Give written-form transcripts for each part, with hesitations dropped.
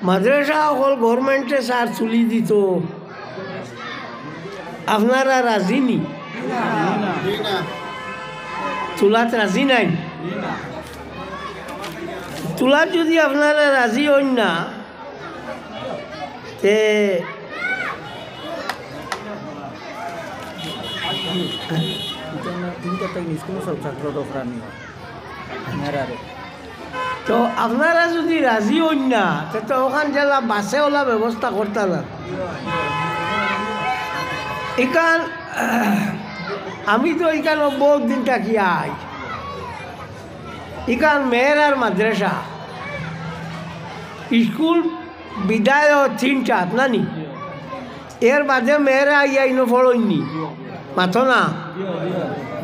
মাদ্রাসা অকল গভর্নমেন্টে স্যার চুলি দিত, আপনারা রাজি নি? তোলাত রাজি নাই? তোলাত যদি আপনারা রাজি হন না, তে তো আপনারা যদি রাজি হন না, তো ওখান জেলা বাসে ওলা ব্যবস্থা করতে না। এখান আমি তো এখানে বহুত দিন থাকি আই। এখান মেয়েরার মাদ্রাসা স্কুল বিদায় 3টা নানি, এর বাদে মেয়েরা আইয়া ইনো ফলইনি মাথো না,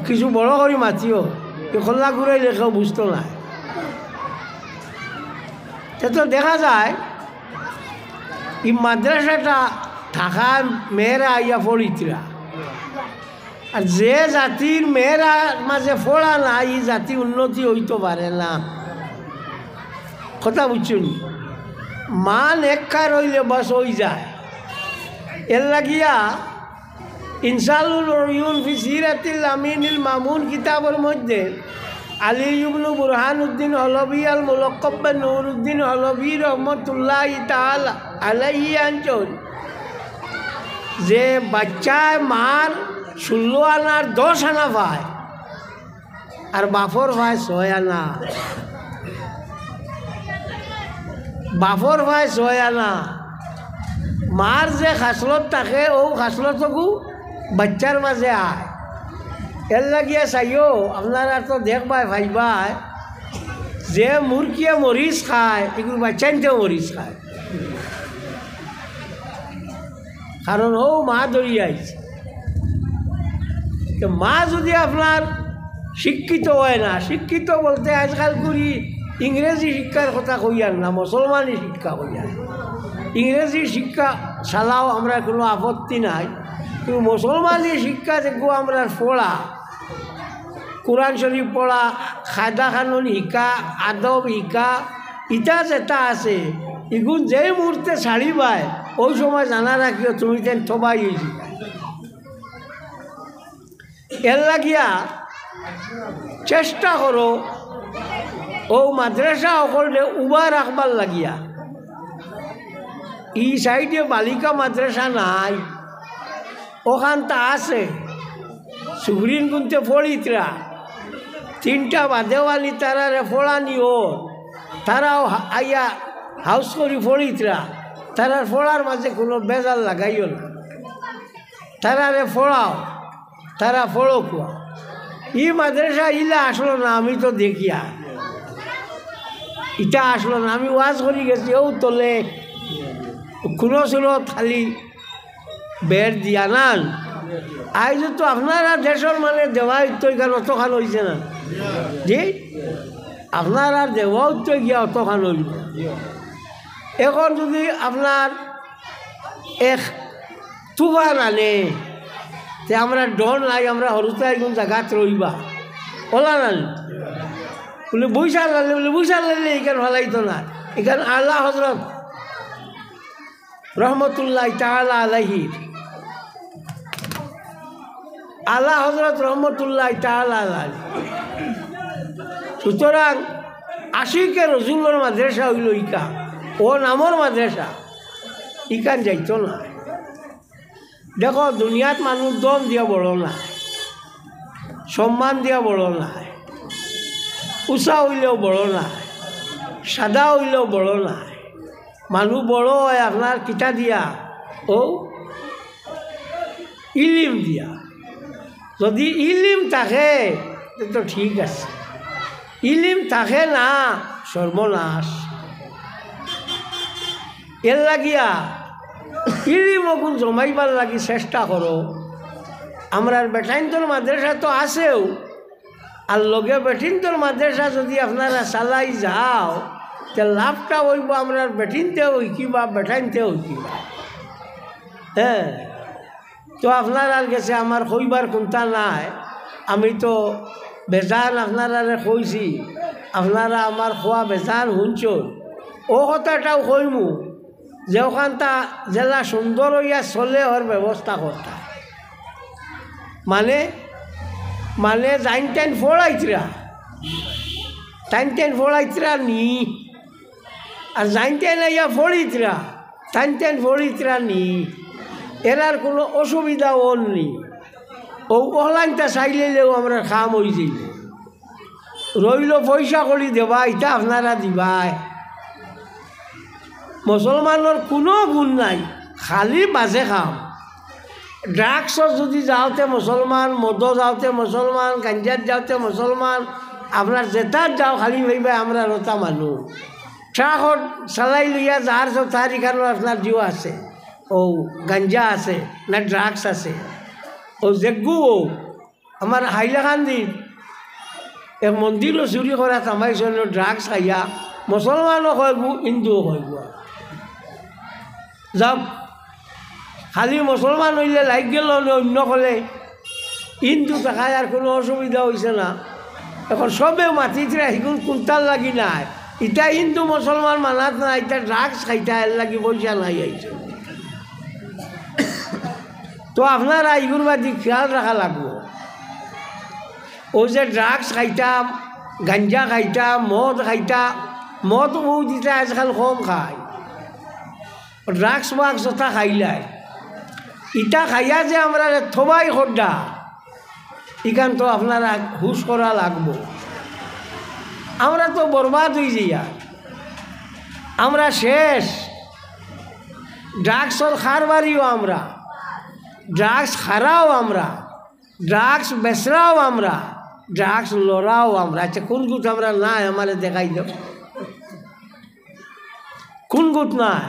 কিছু বড় করি মাতিও খোলা ঘুরাই লেখেও বুঝতো না। তো দেখা যায় এই মাদ্রাসাটা থাকা মেয়েরা আইয়া ফলিতরা, আর যে জাতির মেয়েরা মাঝে ফোড়া না, এই জাতি উন্নতি হইতে পারে না। কথা বুঝছুন? মান একা রইলে বাস হয়ে যায়। এর লাগিয়া ইনসালুল উয়ুন ফি সিরাতিল আমিনিল মামুন কিতাবের মধ্যে আলী ইবনে বুরহানুদ্দিন হলবি আল মুলক্কাব নূরুদ্দিন হলবি রহমতুল্লাহ তাআলা আলাইহি আনছেন যে বাচ্চায় মার 16 আনার 10 আনা পায়, আর বাফর পায় 6 আনা। বাফর পায় 6 আনা। মার যে খাসলত থাকে ও খাসলতকু বাচ্চার মাঝে আয়। এর লাগিয়া চাইও আপনারা তো দেখবাই ভাইবাই যে মুরগিয়ে মরিচ খায়, এগুলো বাচ্চাইতেও মরিচ খায়, কারণ ও মা ধরিয়ে আইছে। তো মা যদি আপনার শিক্ষিত হয় না, শিক্ষিত বলতে আজকাল করি ইংরেজি শিক্ষার কথা কইয়ার না, মুসলমানি শিক্ষা কইয়ার। ইংরেজি শিক্ষা চালাও আমরা কোনো আপত্তি নাই, কিন্তু মুসলমানি শিক্ষা যেগুলো আমরা পড়া, কোরআন শরীফ পড়া, কায়দা কানুন শিকা, আদব শিকা, ইটা যেটা আছে এগুন যেই মুহূর্তে ছাড়িবাই ওই সময় জানা রাখিও তুমি তেন থবাই হয়েছি। এর লাগিয়া চেষ্টা করো ও মাদ্রাসা সকলে উবা রাখবার লাগিয়া। এই সাইডে বালিকা মাদ্রাসা নাই, ওখানটা আছে সুগ্রিন গুনতে ফড়িতরা 3টা বাদেওয়ালি তারারে ফোড়ানি ও তারাও আইয়া হাউস করি ফড়িতরা, তারার ফোড়ার মাঝে কোনো বেজাল লাগাইও না, তারারে ফোড়াও, তারা ফোড়ো কুয়া। ই মাদ্রাসা ইলা আসলো না, আমি তো দেখিয়া ইটা আসলো না। আমি ওয়াজ করি গেছি ও তোলে কোনো সুরত খালি বের দিয়া নান। আইজ তো আপনারা দেশের মানে দেওয়া তো এখানে অতখান হয়েছে না, জি আপনারা দেওয়াও তো গিয়া অতখান হইল। এখন যদি আপনার এক তুফান আনে তে আমরা ডন নাই, আমরা হরুতে একজন জায়গাত রইবা ওলা না বলে বৈশাখ লাগলে, বলে বৈশাখ লাগলে এখানে ভালাইতো না। এখানে আল্লাহ হজরত রহমতুল্লাহ তাআলা আলাইহি, আল্লাহ হজরত রহমতুল্লাহ তাআলা আলাইহি। সুতরাং আশিকে রসুলের মাদ্রাসা হইল ইকা, ও নামর মাদ্রাসা, ইকান যাইতো না। দেখো দুনিয়াত মানুষ দম দিয়া বড় না, সম্মান দিয়া বড় না, উষা হইলেও বড় না, সাদা হইলেও বড় না। মানুষ বড় হয় আপনার কিতা দিয়া, ও ইলিম দিয়া। যদি ইলিম থাকে তো ঠিক আছে, ইলিম থাকে না সর্বনাশ। এর লাগিয়া ইলিম ওগুন জমাইবার লাগি চেষ্টা করো। আমরা বেটাইন্তর মাদ্রাসা তো আছেও, আর লগে বেটিন্তর মাদ্রাসা যদি আপনারা চালাই যাও তে লাভটা হইব আমরা বেটিনতেও হইকিবা বেটাইনতেও হইকিবা। হ্যাঁ, তো আপনার গেছে আমার কইবার কোনটা নাই। আমি তো বেজান আপনারা কইছি, আপনারা আমার খোয়া বেজান শুনছ। ও কথাটাও কইমু যে ওখানটা জেলা সুন্দর হইয়া চলে ওর ব্যবস্থা করতা মানে মানে জাইন টাইন ফোড়াইতরা টাইন ফোড়াইতরা নি আর জাইন টাইন আইয়া ফড়িতরা টাইন ফড়িতরা নি এরার কোনো অসুবিধা ওর নি ও ওলাইনটা চাইলেও আমরা খাম হয়ে যাইব রইল পয়সা করি দেবা এটা আপনারা দিবাই মুসলমানের কোনো গুণ নাই খালি বাজে খাম ড্রাগসত যদি যাওঁতে মুসলমান মদ যাওঁতে মুসলমান গাঞ্জাত যাওঁতে মুসলমান আপনার জেতাত যাও খালি ভাইবা আমরা রতা মানুষ ট্রাকত চালাই লইয়া যার সব তার এখানে আপনার জিও আছে ও গাঞ্জা আছে না ড্রাগস আছে ও জেগু আমার হাইলাকান্দির এক মন্দিরও চুরি করা কামাইছে ড্রাগস খাইয়া মুসলমানও কইব হিন্দুও কইব যাওক খালি মুসলমান হইলে লাইক গেল অন্য কলে হিন্দু দেখায় আর কোনো অসুবিধা হয়েছে না এখন সবে মাতিতরা শিকুন কুন্তাল লাগি নাই ইটা হিন্দু মুসলমান মানাত না এটা ড্রাগস খাইতা এর লাগি পয়সা নাই আইছে তো আপনারা এইগুলোর বাদি খেয়াল রাখা লাগবো ও যে ড্রাগস খাইতাম গাঞ্জা খাইতাম মদ খাইতা মদ বহুত দিতা আজকাল কম খায় ড্রাগস মাক্স যথা খাইলাই ইটা খাইয়া যে আমরা থবাই খড্ডা ইখান তো আপনারা হুশ করা লাগবো আমরা তো বরবাদ হয়ে যাইয়া আমরা শেষ ড্রাগসর খারবারিও আমরা ড্রাগস খারাও আমরা ড্রাগস বেচরাও আমরা ড্রাগস লড়াও আমরা আচ্ছা কোন গুট আমরা নাই আমারে দেখাই দাও কোন গুট নাই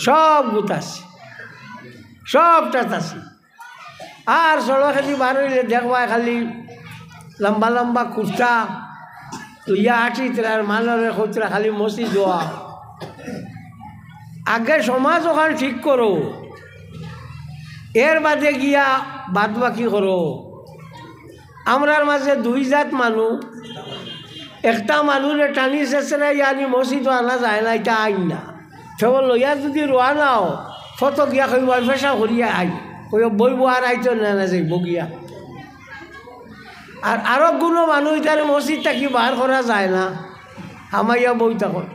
সব গুট আছে সবটাত আছে আর সড়ক খালি বার হইলে দেখবা খালি লম্বা লম্বা কুর্তা লইয়া আঠিতরা আর মানরে খুচরা খালি মসি দেওয়া আগে সমাজ ওখানে ঠিক করো এর বাদে গিয়া বাদ বাকি করো আমরার মাঝে দুই জাত মানুষ একটা মানুষে টানি চেঁচড়াই ইয়ানি মসজিদ আনা যায় না এটা আইন না সেবল লইয়া যদি রোয়া নাও ফটো গিয়া কইব পেশা করিয়া আই কই বইব আর আইতো না যাইব গিয়া আর আরো কোনো মানুষ তার মসজিদ থাকি বার করা যায় না আমাইয়া বই তখন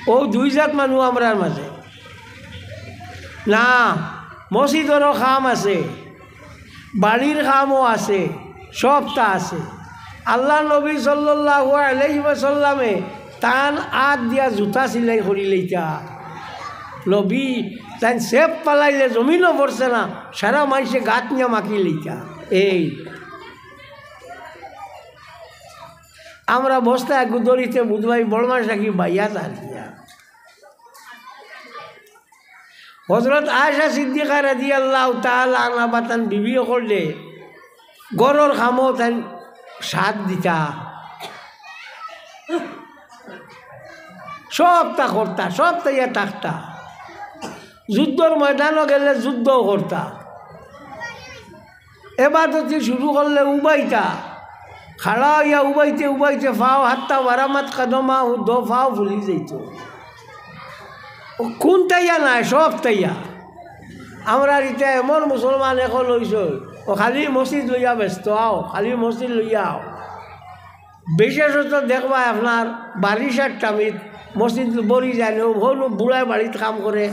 ও দুই জাত মানুষ আমরার মাঝে না মসজিদেরও খাম আছে বাড়ির খামও আছে সবটা আছে আল্লাহ নবী সাল্লাল্লাহু আলাইহি ওয়াসাল্লামে তান আত দিয়া জুতা সিলাই করি লইতা নবী তাই সেপ পালাইলে জমিনও পড়ছে না সারা মানুষে গাত নিয়ে মাকি লইতা এই আমরা বস্তায় গুদরিতে বুধবাই বড় মাস রাখি বাইয়া তার দিয়া হজরত আয়েশা সিদ্দিকা রাদিয়াল্লাহু তাআলা আনহা বাতান বিবিও করলে গরর খামো তাই সাথ দিতা সবটা করতা সবটা ইয়া থাকতা যুদ্ধর ময়দানও গেলে যুদ্ধও করতা এবার যদি শুরু করলে উবাইতা খাড়া হইয়া উবাইতে উবাইতে ফাও হাতটা বারামাত কাদমা দো ফাও ভুলি যাইত কোন তাইয়া নাই সব তাইয়া আমরা এটা এমন মুসলমান এখন লইছ ও খালি মসজিদ লইয়া ব্যস্ত আও খালি মসজিদ লইয়া আও বিশেষত দেখবা আপনার বারিশার টামিত মসজিদ বরি যায় না হলো বুড়ায় বাড়িতে কাম করে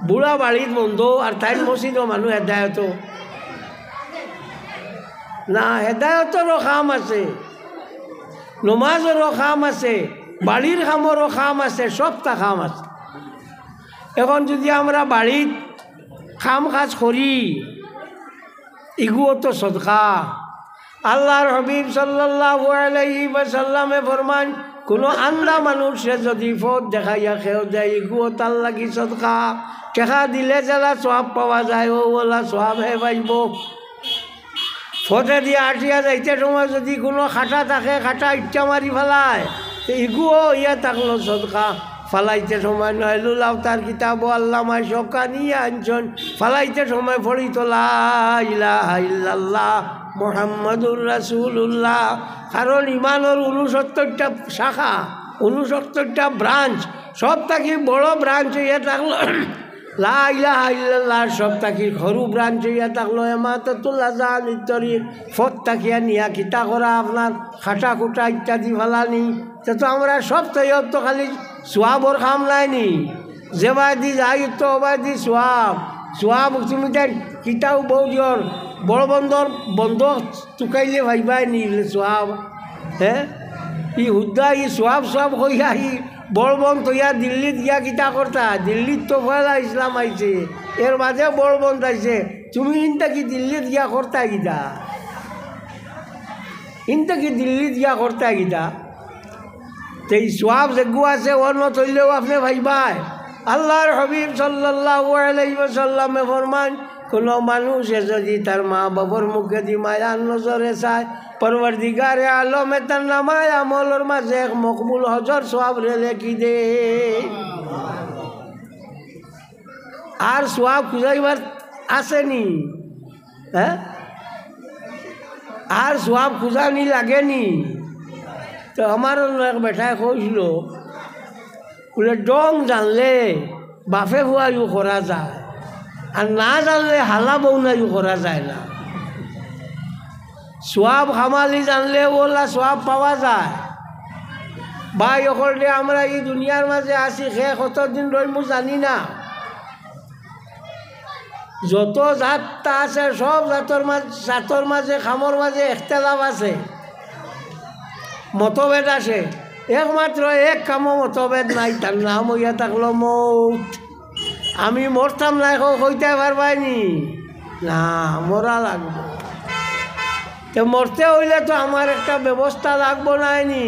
বুড়া বাড়িত বন্ধ আর তাই মসজিদও মানুষ হেদায়ত না হেদায়তেরও কাম আছে নমাজেরও কাম আছে বাড়ির কামরও কাম আছে সবটা কাম আছে এখন যদি আমরা বাড়িত কাম কাজ করি এগুলো তো সদকা আল্লাহর হাবিব সাল্লাল্লাহু আলাইহি ওয়াসাল্লামে ফরমান কোনো আন্দা মানুষে যদি ফত দেখাইয়া খেয়েও দেয় এগুলো তার লাগি সদকা টেকা দিলে যারা সওয়াব পাওয়া যায় ও ওলা সওয়াব হে পাইব ফতে দিয়ে আটিয়া যাইতে সময় যদি কোনো খাটা থাকে খাটা ইচ্ছা মারি ফেলায় তো এগুলো ইয়া থাকলো সদকা ফালাইতে সময় নহেলুল আওতার কিতাব আল্লামা শৌকানি আনছন ফালাইতে সময় পড়িত লা ইলাহা ইল্লাল্লাহ মুহাম্মাদুর রাসূলুল্লাহ কারণ ইমানের 69টা শাখা 69টা ব্রাঞ্চ, সব থাকি বড় ব্রাঞ্চ হইয়া থাকলো লা ইলাহা ইল্লাল্লাহ, সব থাকি সরু ব্রাঞ্চ হইয়া থাকলো ইমাতাতুল আযান ইত্যাদির ফত থাকিয়া নিয়া কিতা করা আপনার খাটা খুটা ইত্যাদি ফেলানি। তো আমরা সব তো খালি সোয়াবর কাম নাইনি, যেবাই দি যাই তো ওবাই দি সোয়াব তুমি তাই কিতাও বউ জোর বড় বন্ধ টুকাইলে ভাইবাই নিলে সোয়াব। হ্যাঁ ই হুদ্দা ই সোয়াব হইয়া ই বড়বন তৈয়া দিল্লিত গিয়া কিতা করতা, দিল্লিত তো পয়লা ইসলাম আইছে, এর মাঝে বড়বন আইছে, তুমি ইনটা কি দিল্লিত গিয়া করতা গিতা, ইনটা কি দিল্লিত গিয়া করতা গিতা। তো এই সোয়াব যেগু আছে অন্য তৈলেও আপনি ভাইবাই। আল্লাহর হাবিব সাল্লাল্লাহু আলাইহি ওয়াসাল্লামে ফরমান, কোনো মানুষে যদি তার মা বাবার মুখে দি মায়ার নজরে চায়, পরবর্তীগারে আলমে তার নামায় আমলের মাঝে এক মকবুল হজর সোয়াব রে লেখি দে। আর সোয়াব খুঁজাইবার আসেনি, হ্যাঁ আর সোয়াব খুঁজানি লাগেনি। তো আমার এক বেটায় কইছিল বলে ডং জানলে বাপে হুয়াইও করা যায়, আর না জানলে হালা বউনাইও করা যায় না। সোয়াব হামালি জানলে ওলা সোয়াব পাওয়া যায়। ভাই অকলে আমরা এই দুনিয়ার মাঝে আসি শেষ কতদিন রইমু জানি না। যত জাতটা আছে সব জাতর মাঝে খামর মাঝে এখতেলাফ আছে, মতভেদ আছে, একমাত্র এক কামো মতভেদ নাই, তার নাম হইয়া থাকলো মৌত। আমি মরতাম না হইতে পারবাইনি না, মরা লাগবে। তো মরতে হইলে তো আমার একটা ব্যবস্থা লাগবো নাইনি।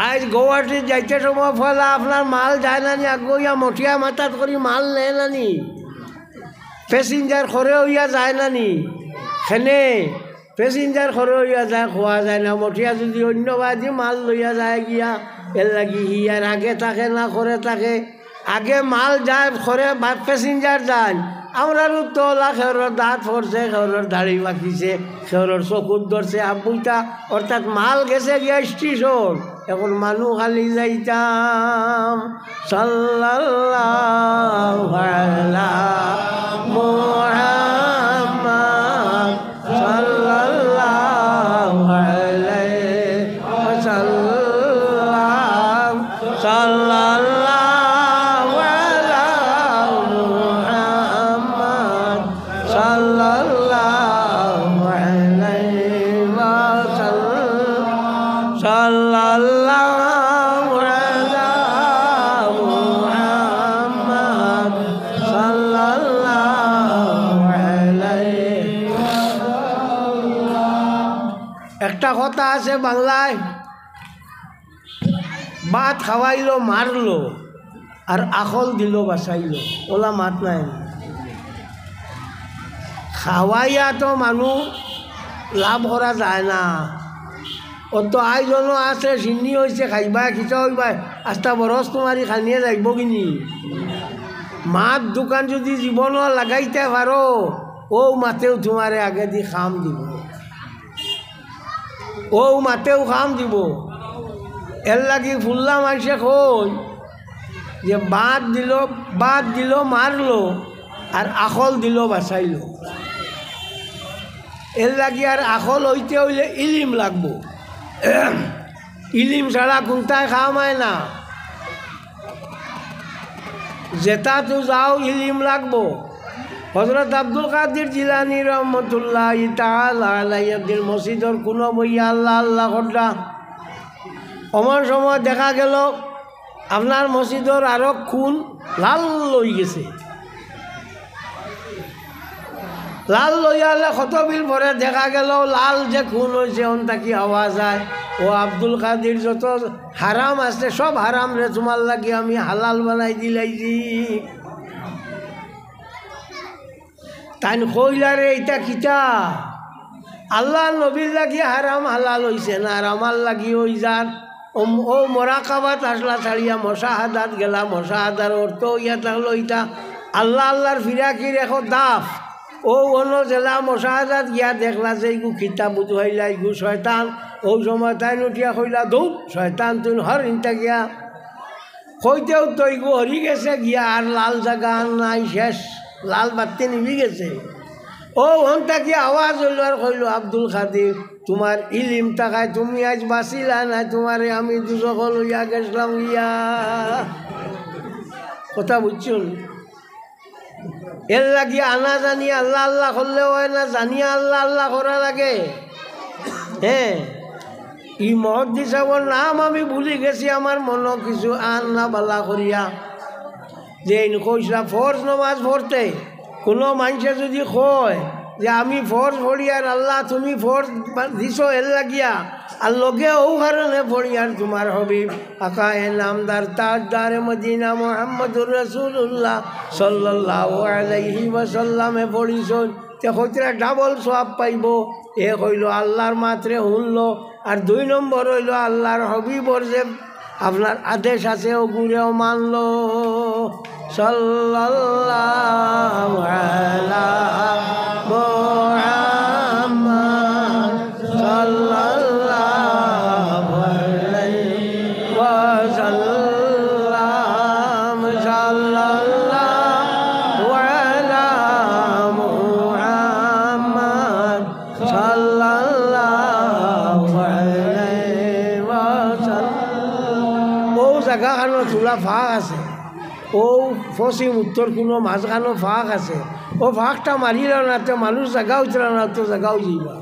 আজ গৌহাটি যাইতে সময় ফলে আপনার মাল যায় না নি, আগইয়া মঠিয়া মাথাত করি মাল নেয় না নি, প্যাসেঞ্জার খরে হইয়া যায় না নি, সেনে প্যাসেঞ্জার খরে হইয়া যায়, খোয়া যায় না। মঠিয়া যদি অন্য বাদি মাল লইয়া যায় গিয়া, এর লাগি হিয়ার আগে থাকে না খরে থাকে, আগে মাল যায় খরে বা প্যাসেঞ্জার যায়। আমরারও তোলা খেওরের দাঁত পড়ছে, খেওরের দাড়ি বাকিছে, খেওরের চকুত ধরছে আবুইটা, অর্থাৎ মাল গেছে গিয়া স্টেশন, এখন মানুষ খালি যাইতাম সাল্লাল্লাহু আলা মুহাম্মাদ সাল্লাল্লাহু আলাইহি ওয়াসাল্লাম সাল্লাল্লাহু আলা মুহাম্মাদ সাল্লাল্লাহু আলাইহি ওয়াসাল্লাম সাল্লাল্লাহু আলা মুহাম্মাদ সাল্লাল্লাহু আলাইহি ওয়াসাল্লাম। একটা কথা আছে বাংলায়, ভাত খাওয়াইলো মারলো আর আখল দিল বাঁচাইলো, ওলা মাত নাই। খাওয়াইয়া তো মানুষ লাভ করা যায় না, অত আইজনও আছে চিনি হয়েছে খাইবা খিচা হইবা, আস্তা বরস তোমারি খানিয়ে যাইব কিনি। মাত দোকান যদি জীবনও লাগাইতে পারো, ও মাতেও তোমারে আগে দি খাম দিব, ও মাতেও খাম দিব। এর লাগি ফুল্লা মাইসে কই যে বাদ দিল মারলো আর আখল দিল বাঁচাইলো। এর লাগি আর আখল হইতে হইলে ইলিম লাগবো, ইলিম ছাড়া কোনটায় খাওয়ায় না। যেটা তো যাও ইলিম লাগবো। হযরত আব্দুল কাদের জিলানী রহমতুল্লাহি তাআলা আলাইহি আব্দুল মসজিদর কোনো বইয়া আল্লাহ আল্লাহ করলা, অমন সময় দেখা গেল আপনার মসজিদর আরো খুন লাল লই গেছে। লাল লইয়ালে কত বিল পরে দেখা গেল লাল যে খুন হয়েছে অন তাকি হওয়া যায়। ও আব্দুল কাদের যত হারাম আছে সব হারাম রে তোমার লাগি আমি হালাল বানাই দিলাইছি। তাই কইলারে এটা কিতা আল্লাহ নবীর লাগি হারাম হালাল হইছে না, আর আমার লাগি ওই যার ও মোরাকাবাত আসলা ছাড়িয়া মশাহাদাত গেলা, মশাহাদার অর্থ ইয়া থাকলো ইটা আল্লাহ আল্লাহর ফিরাকির এখন দাফ ও অন্য জেলা মশাহাজাত গিয়া দেখলা যে এইগু খিতাব বুঝাইলা এইগু শয়তান ও সময় তাই উঠিয়া কইলা দৌড় শয়তান তুই হর ইনটা গিয়া কইতেও তো এইগু হরি গেছে গিয়া আর লাল জাগা নাই শেষ লাল বাতি নিবি গেছে ও ঘন্টা কি আওয়াজ হইল আর কইল আব্দুল খাদির তোমার ইলিম টাকায় তুমি আজ বাঁচিলা না তোমারে আমি দুজক লইয়া গেছিলাম ইয়া কথা বুঝছুন এর লাগিয়ে আনা জানি আল্লাহ আল্লাহ করলেও হয় না জানিয়া আল্লাহ আল্লাহ করা লাগে হ্যাঁ ই মহদ্দি সাহর নাম আমি ভুলি গেছি আমার মনে কিছু আন না বালা করিয়া যে কইসা ফরজ নমাজ পড়তে কোনো মানুষে যদি কয় যে আমি ফরজ পড়ি আর আল্লাহ তুমি ফরজ দিছ এর লাগিয়া আর লগে ও কারণে পড়ি আর তোমার হবিব আকায়ে নামদার তাজদার মদিনা মুহাম্মদুর রাসূলুল্লাহ সাল্লাল্লাহু আলাইহি ওয়াসাল্লামে পড়িছন তে কইরা ডাবল সওয়াব পাইব এ কইল আল্লাহর মাত্রে শুনলো আর 2 নম্বর হইল আল্লাহর হবিবর যে আপনার আদেশ আছে ও গুরেও মানলো সাল্লাল্লাহু আলা মুহাম্মদ সাল্লাল্লাহু আলাইহি ওয়াসাল্লাম সাল্লাল্লাহু আলা মুহাম্মদ সাল্লাল্লাহু আলাইহি ওয়াসাল্লাম ও জায়গাখানো চুলা ফাঁক আছে ও পশ্চিম উত্তর কোনো মাঝখানো ফাঁক আছে ও ফাঁকটা মারিল না তো মানুষ জায়গা উঠল না তো জায়গাও যাইবা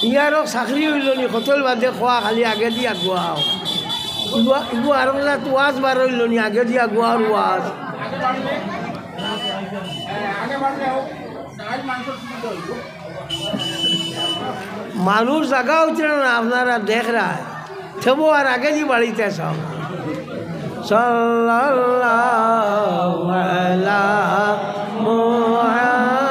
ইয়ারও চাকরি হইল নি কতল বাদে খোৱা খালি আগে দি আগুৱাও ইগু আৰু ওয়াজ বাৰ হইল নি আগে দি আগুৱাৰ ওয়াজ মানুষ জায়গা উঠল না আপনারা দেখ রা থেবো আর আগে দি বাড়িতে সব সাল্লাল্লাহু আলা মুহাম্মদ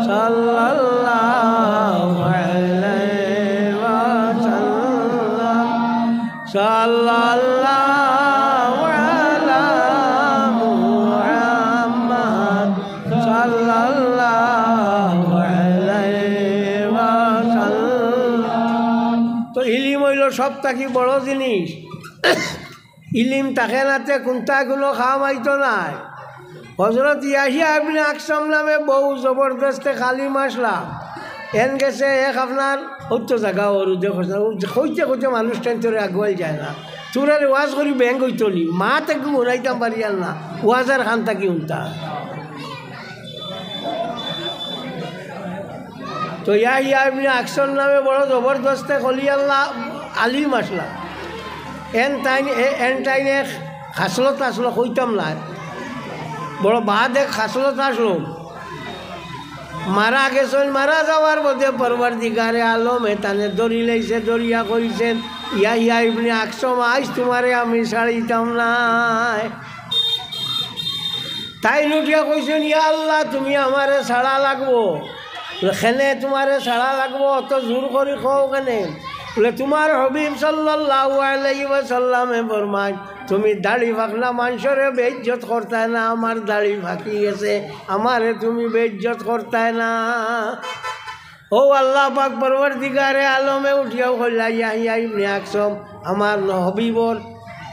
সাল্লাল্লাহু আলাইহি ওয়াসাল্লাম সাল্লাল্লাহু আলা মুহাম্মদ সাল্লাল্লাহু আলাইহি ওয়াসাল্লাম তো ইলিম হইল সব থাকি বড় জিনিস ইলিম তাকে নাতে কোনটা কোনো খাম আইতো নাই হজরত ইয়াহিয়া ইবনে আকসাম নামে বহু জবরদস্তে খালি মাসলা এন গেছে এক আপনার হত্য জায়গা ওর কইতে কইতে মানুষ টেন্টরে আগুয়াই যায় না তোরারে ওয়াজ করি ব্যাংক হইতো নি মা তাকে উড়াইতাম পারি আর না ওয়াজার খান থাকি উনতা তো ইয়াহিয়া ইবনে আকসাম নামে বড় জবরদস্তে খলি আল্লাহ আলিম আসলা এন টাইনে খাসলত আসলো কইতাম না বড় বাদ এক খাসলত আসলো মারা গেছেন মারা যাওয়ার মধ্যে পরবর্তীকারে আলম তানে দড়ি লাইছে দড়িয়া কইছেন ইয়াহিয়া ইবনে আকসাম আইস তোমারে আমি ছাড়িতাম নাই তাই লুটিয়া কইছেন ইয়া আল্লাহ তুমি আমারে ছাড়া লাগবো খেনে তোমারে ছাড়া লাগবো অত জোর করে খাও কেনে বলে তোমার হবিব সাল্লাল্লাহু আলাইহি ওয়াসাল্লামে ফরমায় তুমি দাড়ি ফাঁকলা মানুষরে বেইজ্জত করতে না আমার দাড়ি ফাঁকি গেছে আমারে তুমি বেইজ্জত করতে না ও আল্লাহ পাক পরবর্তীকারে আলমে উঠিয়াও কইলা ইয়াহিয়া ইবনে আকসাম আমার হবিবর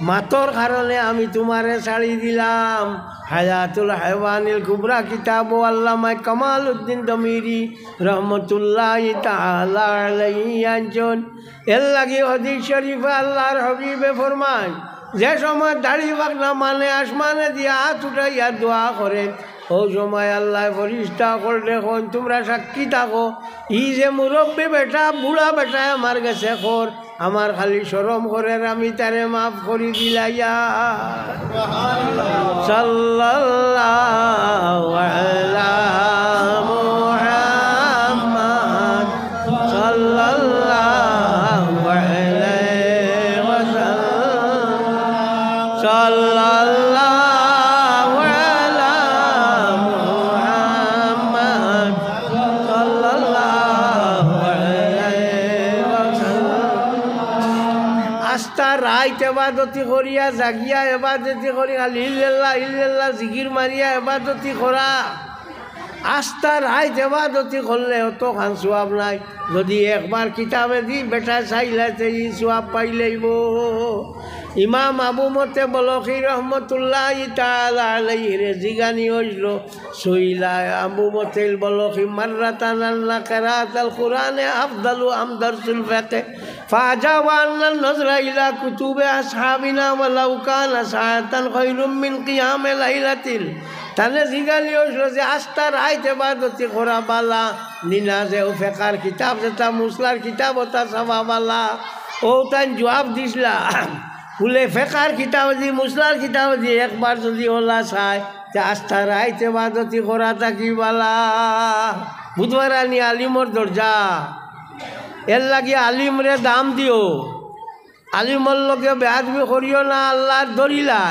মাতর কারণে আমি তোমারে ছাড়ি দিলাম হায়াতুল হায়ওয়ানিল কুবরা কিতাব আল্লামা কামালউদ্দিন দমিরি রহমতুল্লাহি তাআলা আলাইহি আনজন এর লাগি হাদিস শরীফে আল্লাহর হাবিবে ফরমান যে সময় দাড়ি পাকনা মানে আসমানে দিয়া হাত উঠাইয়া দোয়া করে ও সময় আল্লাহ ফরিস্তা করে দেখুন তোমরা সাক্ষী থাকো ই যে মুরব্বী বেটা বুড়া বেটা আমার কাছে খর আমার খালি শরম করে আমি তারে মাফ করি দিলাইয়া সাল্লাল্লাহু আলা মুহাম্মদ সাল্লাল্লাহু আলাইহি ওয়াসাল্লাম সাল্লাল্লাহু আলা মুহাম্মদ সাল্লাল্লাহু আলাইহি ওয়াসাল্লাম আস্তা রায় রাইত এবাদতি করিয়া জাগিয়া এবাদতি করি খালি ইল্লাল্লাহ ইল্লাল্লাহ জিকির মারিয়া এবাদতি করা আস্থা রাইত এবাদতি করলে অত খান সোয়াব নাই। যদি একবার কিতাবে দি বেটা চাইলাতে ই সোয়াব পাইলেইব। ইমাম আবু মতে বলখি রহমতুল্লাহ তাআলা আলাইহি জিগানি হইল সইলা আবু মতে বলখি মাররাতান আল্লাহ কিরাআতুল কুরআনে আফদালু আম দারসুল ফাকিহ ফাজাওয়া আন্না নজরা ইলা কুতুবে আসহাবিনা ওয়ালাউ কানা সাআতান খায়রুম মিন কিয়ামে লাইলাতিল। তানে জিগানি হইল যে আস্থা রাইত ইবাদতি করা বালা নিনা যে ফিকার কিতাব যেটা মুসলার কিতাব ওটা সওয়াব বালা। ও তাই জবাব দিছলা বলে ফেকার কিতাব দি মুসলার কিতাব দি একবার যদি ওলা চায় তে আস্থা রাইত ইবাদতি করা থাকি বালা। বুধবার আনি আলিমর দরজা এর লাগি আলিমরে দাম দিও। আলিমর লগে বেআদবি করিও না, আল্লাহর দরিলা।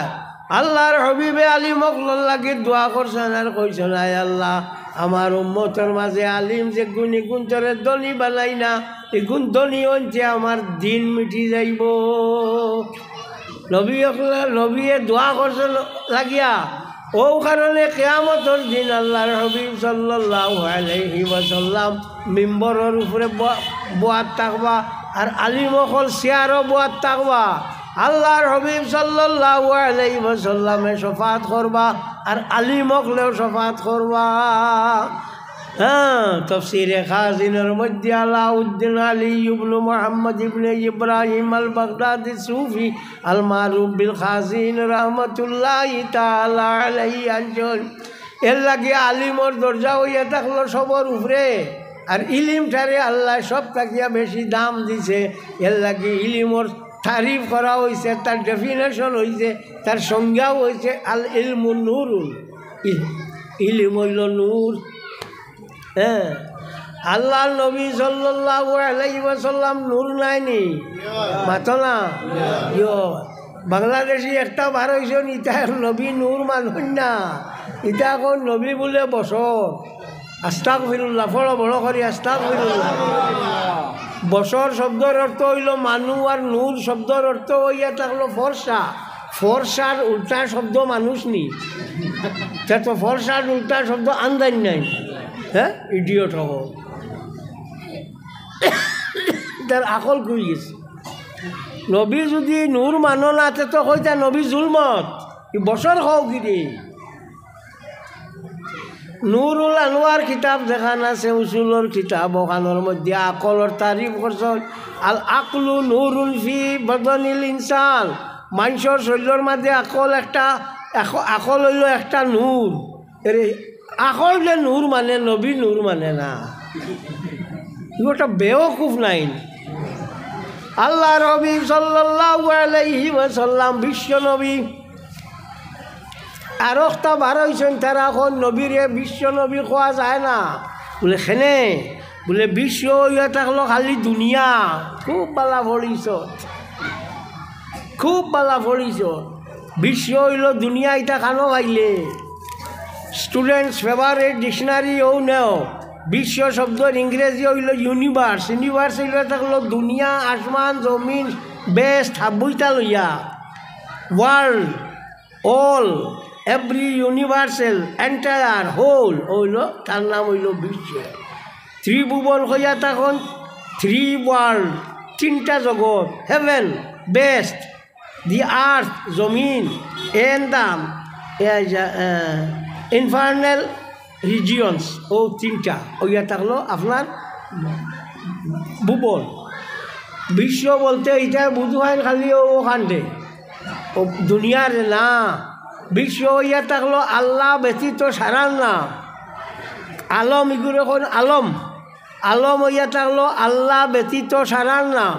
আল্লাহর হবিবে আলিমক লাগে দোয়া করছেন আর কইছেন আয় আল্লাহ আমার উম্মতের মাঝে আলিম যে গুণী গুণতরে ধনী বানাই না, এই গুণ ধনী হচ্ছে আমার দিন মিটি যাইব। নবীয়ে দোয়া করছে লাগিয়া ও কারণে কিয়ামতের দিন আল্লাহর হাবিব সাল্লাল্লাহু আলাইহি ওয়াসাল্লাম মিম্বরের উপরে বয়াত থাকবা আর আলিমসকল চেয়ারও বয়াত থাকবা। আল্লাহর হাবিব সাল্লাল্লাহু আলাইহি ওয়াসাল্লামে শফাত করবা আর আলিমকলেও শফাত করবা। হ্যাঁ, তফসিরে খাজিনের মধ্যে আলাউদ্দিন আলী ইবনে মুহাম্মদ ইবনে ইব্রাহিম আল বাগদাদি সুফি আল মারুফ বিল খাজিন রহমতুল্লাহি তাআলা আলাইহি আনজন এর লাগে আলিমর দরজা হইয়া থাকলো সবর উপরে আর ইলিম ঠারে আল্লাহ সব থাকিয়া বেশি দাম দিছে। এর লাগে ইলিমর তারিফ করা হয়েছে, তার ডেফিনেশন হয়েছে, তার সংজ্ঞাও হয়েছে আল ইলমু নূরুন। ইলিম হইল নূর। হ্যাঁ, আল্লাহর নবী সাল্লাল্লাহু আলাইহি ওয়াসাল্লাম নূর নাইনি মাতো না বাংলাদেশি একটা বার হয়েছে ইটা নবী নূর মানুষ না, ইটা এখন নবী বলে বছর। আস্তাগফিরুল্লাহ বড় বড় করি আস্তাগফিরুল্লাহ। বছর শব্দর অর্থ হইল মানুষ আর নূর শব্দর অর্থ হইয়া থাকলো ফর্সা। ফর্সার উল্টা শব্দ মানুষ নি, তো ফর্সার উল্টা শব্দ আন্দাজ নাই। হ্যাঁ, ইডিয়ট হব তার আকল কই গেছে। নবী যদি নূর মানো না তো কইতা নবী জুলমত বছর হও কি রে। নুরুল আনোয়ার কিতাব দেখান আছে, উসুলর কিতাব ওখানোর মধ্যে আকলর তারিফ করছেন। আল আকলু নুরুল ফি বদনিল ইনসান। মানুষের শরীরের মধ্যে আকল একটা, আকল হইল একটা নূর। আকল যে নূর মানে নবী নূর মানে না, ওটা বেওকুফ নাই। আল্লাহর হাবিব সাল্লাল্লাহু আলাইহি ওয়াসাল্লাম বিশ্ব নবী। আর একটা বার হয়েছেন তারা এখন নবীরে বিশ্ব নবী কোয়া যায় না বলে খেনে বলে বিশ্ব হইয়া থাকলো খালি দুনিয়া। খুব বালা পড়িছ, খুব বালা পড়িছ। বিশ্ব হইল দুনিয়া, এটা খানো খাইলে স্টুডেন্টস ফেভারিট ডিকশনারি ও নেও। বিশ্ব শব্দর ইংরেজি হইল ইউনিভার্স। ইউনিভার্স হইল থাকলো দুনিয়া, আসমান, জমিন, বেস্ট হাবুইটা লইয়া। World, all, every, universal, entire, whole হইল তার নাম হইল বিশ্ব। ত্রিভুবন হইয়া তখন থ্রি ওয়ার্ল্ড, তিনটা জগৎ, হেভেন, বেস্ট, দি আর্থ, জমিন, এন্ড ইনফার্নাল রিজিয়নস, ও তিনটা হইয়া থাকলো আপনার ভুবন। বিশ্ব বলতে এইটা বুঝু হয় খালি ওখানে ও দুনিয়ার না। বিশ্ব হইয়া থাকলো আল্লাহ ব্যতীত সারার নাম। আলম এগুলো এখন আলম, আলম হইয়া থাকলো আল্লাহ ব্যতীত সারার নাম।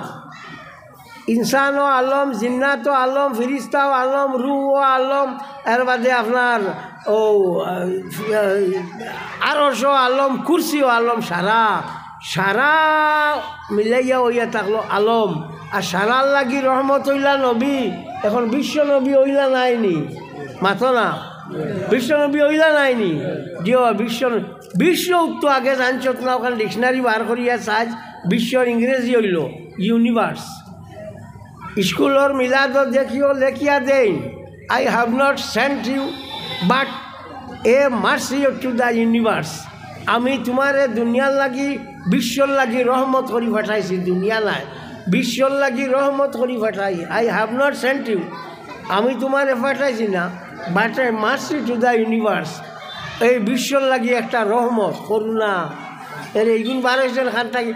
ইনসানও আলম, জিন্নাতও আলম, ফিরিস্তাও আলম, রুহও আলম, এর বাদে আপনার ও আরশও আলম, কুরসিও আলম। সারা সারা মিলাইয়া হইয়া থাকলো আলম। আর সারার লাগি রহমত হইলা নবী। এখন বিশ্ব নবী হইলা নাইনি মাথো না, বিশ্ব নবী হইলা নাইনি দিও। বিশ্ব তো আগে জানছত না, ওখানে ডিকশনারি বার করিয়া সাজ। বিশ্বর ইংরেজি হইল ইউনিভার্স। স্কুলের মিলাদ দেখিও লেখিয়া দেই I have not sent you but a mercy to the universe. আমি তোমারে দুনিয়ার লাগি বিশ্বর লাগি রহমত করি পাঠাইছি, দুনিয়া নাই বিশ্বর লাগি রহমত করি পাঠাই। I have not sent you, আমি তোমারে পাঠাইছি না, but a mercy to the universe, এই বিশ্বর লাগি একটা রহমত করুণা। এর এইগুণ বারোইছেন খান থাকি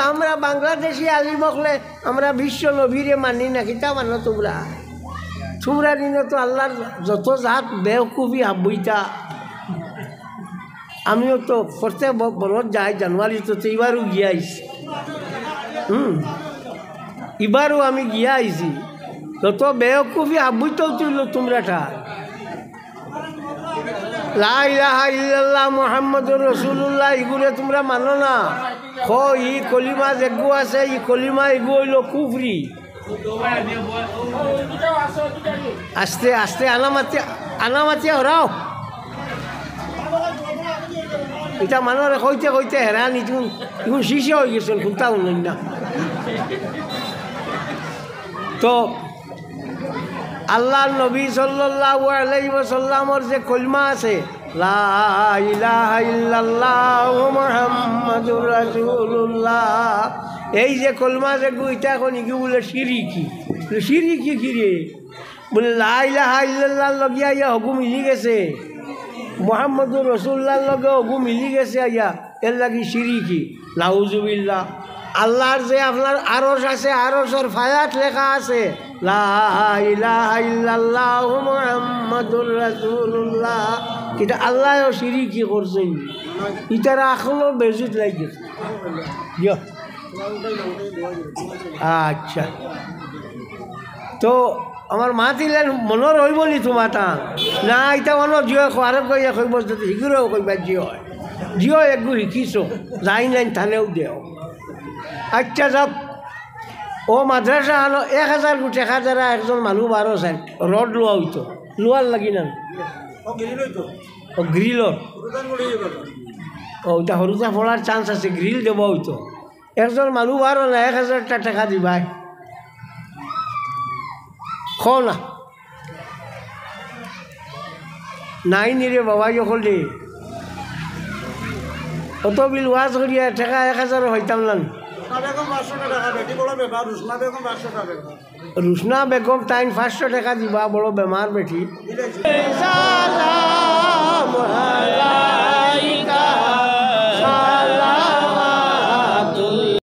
আমরা বাংলাদেশি আলিম হকলে আমরা বিশ্ব নবীরে মানি না, কিতা মানো তোমরা? তোমরা দিনে তো আল্লাহর যত জাত বেওকুফি হাবইতা। আমিও তো প্রত্যেক বছর যাই, জানুয়ারি তো এবারও গিয়া আইছি, এবারও আমি গিয়া আইছি। যত বেওকুফি হাবইতেও তুইল তোমরা ঠাক। লা ইলাহা ইল্লাল্লাহ মুহাম্মাদুর রাসূলুল্লাহ এগুলো তোমরা মানো না। ই কলিমা যেগু আছে, ই কলিমা এগু হইল কুফরি। আস্তে আস্তে আনামাতি হরাও। এটা মানুষের কইতে কইতে হেরান ইগুন শিশে হয়ে গেছেন, কোনটা উন্নয়ন না। তো আল্লাহ নবী সাল্লাল্লাহু আলাইহি ওয়াসাল্লামর যে কলমা আছে লা ইলাহা ইল্লাল্লাহু মুহাম্মাদুর রাসূলুল্লাহ, এই যে কলমা যে গুইটা এখন কি বলে শিরিকি। শিরিকি কি রে? বলে লা ইলাহা ইল্লাল্লাহ লগিয়া ইয়া হগু মিলি গেছে, মুহাম্মাদুর রাসূলুল্লাহর লগে হগু মিলি গেছে, আইয়া এর লাগি শিরিকি। নাউজুবিল্লাহ। আল্লাহর যে আপনার আরশ আছে, আরশের ফায়াত লেখা আছে লা ইলাহা ইল্লাল্লাহু মুহাম্মাদুর রাসূলুল্লাহ, এটা আল্লাহও শিরিকি করছেন। ইতারা আসলেও বেজুত লাগে। আচ্ছা, তো আমার মা দিলেন মনের হইব নি তোমার তা না? এটা মনে জিও আরব কইয়া কইব শিখিরেও কইবা জিও হয়, জিও একগু শিকিছ যাই নাই থানেও দেও। আচ্ছা যাব ও মাদ্রাসা আনো 1000 টাকা দ্বারা একজন মানুষ 12 রড লোয়া হইতো, লোয়ার লাগি না ও গ্রিলর। ও ওইটা সরুতা পড়ার চান্স আছে, গ্রিল দেব হইতো। একজন মানুষ 12 না 1000 টাকা দিবাই খো না নাই নিরে বাবা যখন দে অত বিল ওয়াজ করিয়া টাকা 1000 হইতাম না। রুশনা বেগম তাই 500 টাকা দিবা, বড় বেমার বেটি।